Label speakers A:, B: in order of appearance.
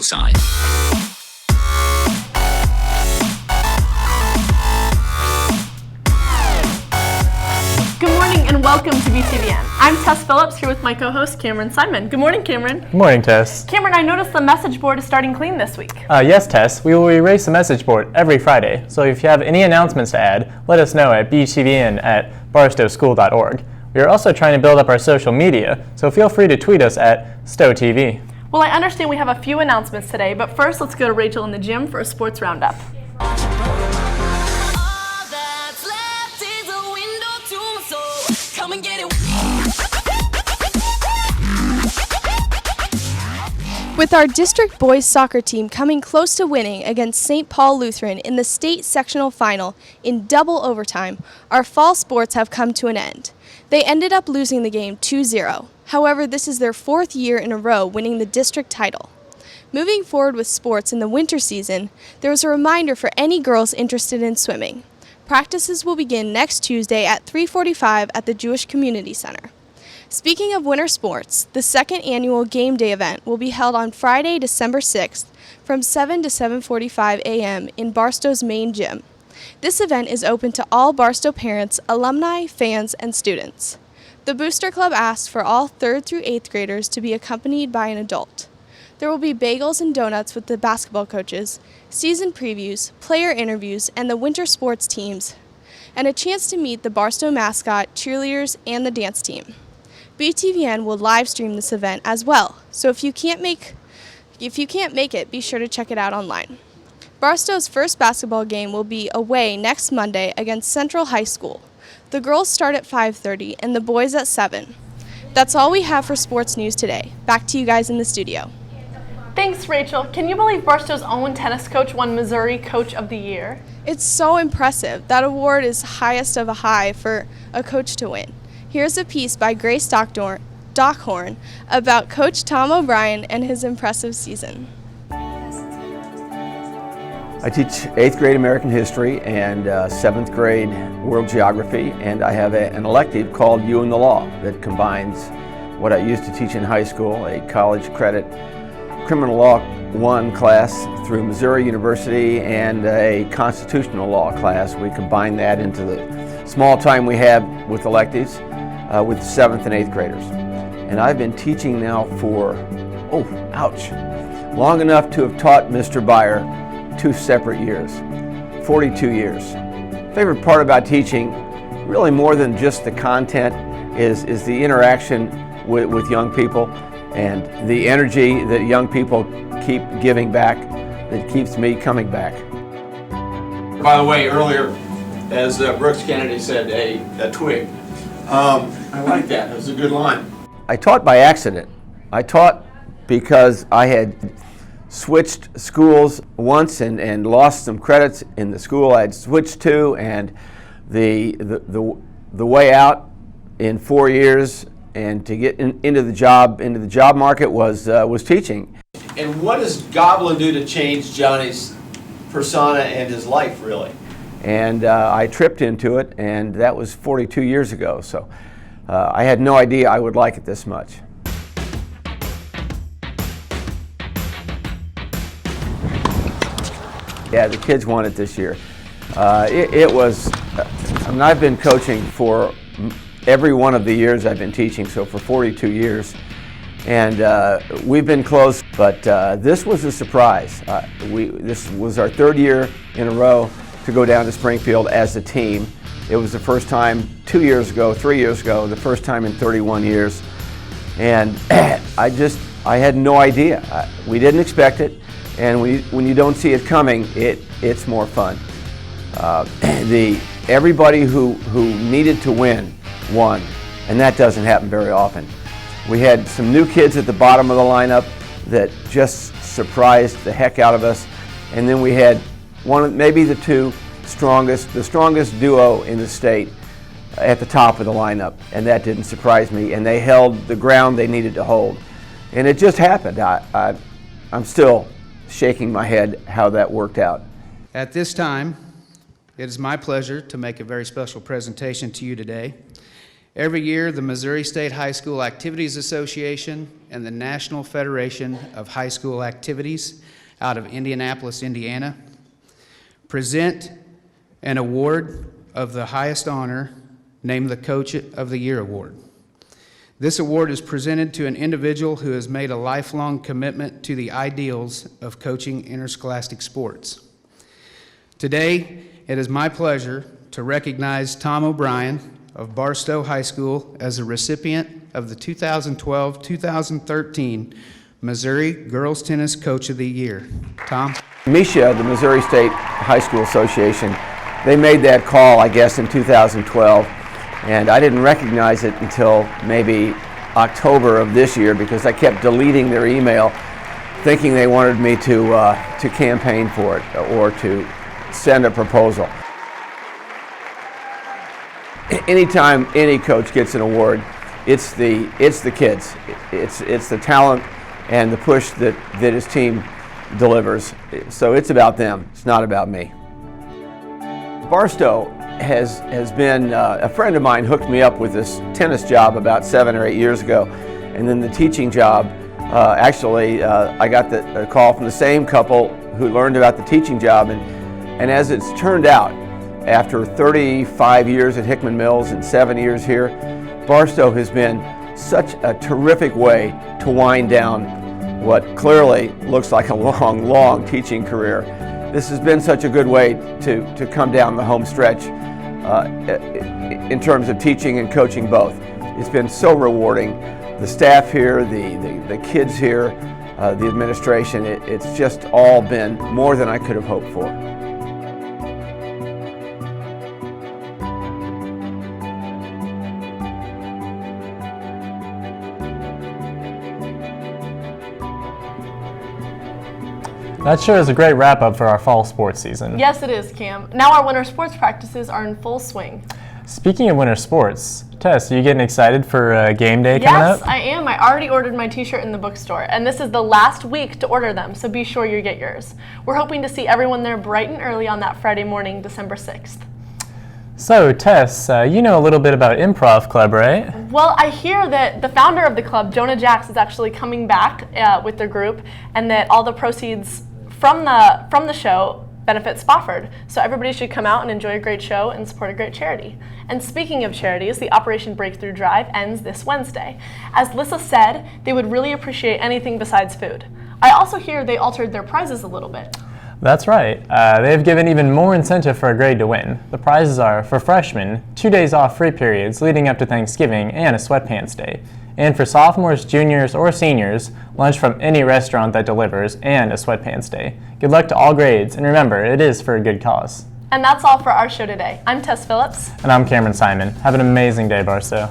A: side.
B: Good morning and welcome to BTVN. I'm Tess Phillips here with my co-host Cameron Simon. Good morning, Cameron.
C: Good morning, Tess.
B: Cameron, I noticed the message board is starting clean this week.
C: Yes, Tess. We will erase the message board every Friday, so if you have any announcements to add, let us know at btvn@barstowschool.org. We are also trying to build up our social media, so feel free to tweet us at StowTV.
B: Well, I understand we have a few announcements today, but first let's go to Rachel in the gym for a sports roundup.
D: With our district boys soccer team coming close to winning against St. Paul Lutheran in the state sectional final in double overtime, our fall sports have come to an end. They ended up losing the game 2-0. However, this is their fourth year in a row winning the district title. Moving forward with sports in the winter season, there was a reminder for any girls interested in swimming. Practices will begin next Tuesday at 3:45 at the Jewish Community Center. Speaking of winter sports, the second annual Game Day event will be held on Friday, December 6th from 7 to 7:45 a.m. in Barstow's main gym. This event is open to all Barstow parents, alumni, fans, and students. The Booster Club asks for all 3rd through 8th graders to be accompanied by an adult. There will be bagels and donuts with the basketball coaches, season previews, player interviews, and the winter sports teams, and a chance to meet the Barstow mascot, cheerleaders, and the dance team. BTVN will live stream this event as well, so if you can't make it, be sure to check it out online. Barstow's first basketball game will be away next Monday against Central High School. The girls start at 5:30 and the boys at 7. That's all we have for sports news today. Back to you guys in the studio.
B: Thanks, Rachel. Can you believe Barstow's own tennis coach won Missouri Coach of the Year?
D: It's so impressive. That award is highest of a high for a coach to win. Here's a piece by Grace Dockhorn about Coach Tom O'Brien and his impressive season.
E: I teach 8th grade American history and 7th grade world geography, and I have an elective called You and the Law that combines what I used to teach in high school, a college credit criminal law 1 class through Missouri University, and a constitutional law class. We combine that into the small time we have with electives with 7th and 8th graders. And I've been teaching now for, long enough to have taught Mr. Byer 2 separate years, 42 years. Favorite part about teaching, really more than just the content, is the interaction with young people and the energy that young people keep giving back that keeps me coming back.
F: By the way, earlier, as Brooks Kennedy said, a twig. I like that. It was a good line.
E: I taught by accident. I taught because I had switched schools once and lost some credits in the school I'd switched to, and the way out in 4 years and to get into the job market was teaching.
F: And what does Goblin do to change Johnny's persona and his life, really?
E: And I tripped into it, and that was 42 years ago, so I had no idea I would like it this much. Yeah, the kids won it this year. I've been coaching for every one of the years I've been teaching, so for 42 years. And we've been close, but this was a surprise. This was our 3rd year in a row to go down to Springfield as a team. It was the first time 3 years ago, the first time in 31 years. And I had no idea. We didn't expect it, and when you don't see it coming, it's more fun. Everybody who needed to win won, and that doesn't happen very often. We had some new kids at the bottom of the lineup that just surprised the heck out of us, and then we had the strongest duo in the state at the top of the lineup, and that didn't surprise me, and they held the ground they needed to hold. And it just happened. I'm still shaking my head how that worked out.
G: At this time, it is my pleasure to make a very special presentation to you today.
A: Every year, the Missouri State High School Activities Association and the National Federation of High School Activities out of Indianapolis, Indiana, present an award of the highest honor, named the Coach of the Year Award. This award is presented to an individual who has made a lifelong commitment to the ideals of coaching interscholastic sports. Today, it is my pleasure to recognize Tom O'Brien of Barstow High School as a recipient of the 2012-2013 Missouri Girls Tennis Coach of the Year. Tom?
E: Misha, the Missouri State High School Association, they made that call, I guess, in 2012, and I didn't recognize it until maybe October of this year because I kept deleting their email thinking they wanted me to campaign for it or to send a proposal. Anytime any coach gets an award, it's the kids. It's the talent and the push that his team delivers. So it's about them. It's not about me. Barstow has been, a friend of mine hooked me up with this tennis job about 7 or 8 years ago, and then the teaching job. I got a call from the same couple who learned about the teaching job, and as it's turned out, after 35 years at Hickman Mills and 7 years here, Barstow has been such a terrific way to wind down what clearly looks like a long, long teaching career. This has been such a good way to come down the home stretch in terms of teaching and coaching both. It's been so rewarding. The staff here, the kids here, the administration, it's just all been more than I could have hoped for.
C: That sure is a great wrap-up for our fall sports season.
B: Yes, it is, Cam. Now our winter sports practices are in full swing.
C: Speaking of winter sports, Tess, are you getting excited for game day coming up?
B: Yes, I am. I already ordered my t-shirt in the bookstore, and this is the last week to order them, so be sure you get yours. We're hoping to see everyone there bright and early on that Friday morning, December 6th.
C: So, Tess, you know a little bit about Improv Club, right?
B: Well, I hear that the founder of the club, Jonah Jax, is actually coming back with their group, and that all the proceeds from the show benefit Spofford. So everybody should come out and enjoy a great show and support a great charity. And speaking of charities, the Operation Breakthrough Drive ends this Wednesday. As Lissa said, they would really appreciate anything besides food. I also hear they altered their prizes a little bit.
C: That's right. They've given even more incentive for a grade to win. The prizes are, for freshmen, 2 days off free periods leading up to Thanksgiving and a sweatpants day. And for sophomores, juniors, or seniors, lunch from any restaurant that delivers and a sweatpants day. Good luck to all grades, and remember, it is for a good cause.
B: And that's all for our show today. I'm Tess Phillips.
C: And I'm Cameron Simon. Have an amazing day, Barstow.